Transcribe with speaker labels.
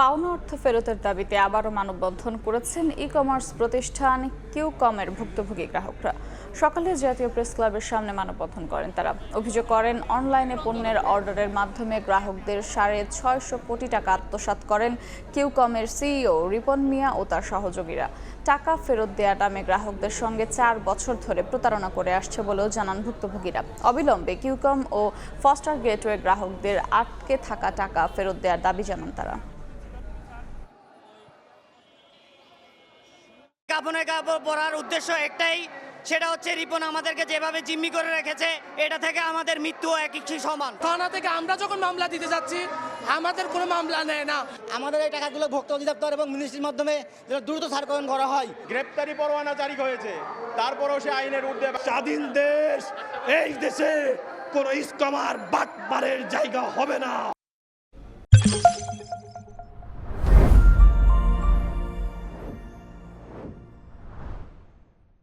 Speaker 1: পাওনা অর্থ ফেরতের দাবিতে আবারও মানববন্ধন করেছেন ই-কমার্স প্রতিষ্ঠান কিউকমের ভুক্তভোগী গ্রাহকরা। সকালে জাতীয় প্রেস ক্লাবের সামনে মানববন্ধন করেন তারা। অভিযোগ করেন, অনলাইনে পণ্যের অর্ডারের মাধ্যমে গ্রাহকদের 650 কোটি টাকা আত্মসাৎ করেন কিউকমের সিইও রিপন মিয়া ও তার সহযোগীরা। টাকা ফেরত দেওয়া নামে গ্রাহকদের সঙ্গে 4 বছর ধরে প্রতারণা করে আসছে বলেও জানান ভুক্তভোগীরা। অবিলম্বে কিউকম ও ফস্টার গেটওয়ে গ্রাহকদের আটকে থাকা টাকা ফেরত দেওয়ার দাবি জানান তারা।
Speaker 2: কাপড়ে কাপড় পরার উদ্দেশ্য একটাই, সেটা হচ্ছে রিপন আমাদেরকে যেভাবে জিম্মি করে রেখেছে, এটা থেকে আমাদের মৃত্যু একই সমান।
Speaker 3: থানা থেকে আমরা যখন মামলা দিতে যাচ্ছি আমাদের কোনো মামলা নেয় না।
Speaker 4: আমাদের এই টাকাগুলো ভোক্তা অধিদপ্তর এবং মিনিস্ট্রির মাধ্যমে দ্রুত ছাড়করণ করা হয়।
Speaker 5: গ্রেপ্তারি পরোয়ানা জারি হয়েছে, তারপরও সে আইনের ঊর্ধ্বে। স্বাধীন দেশ, এই দেশে কোনো ইস্কমার বাটপারের জায়গা হবে না।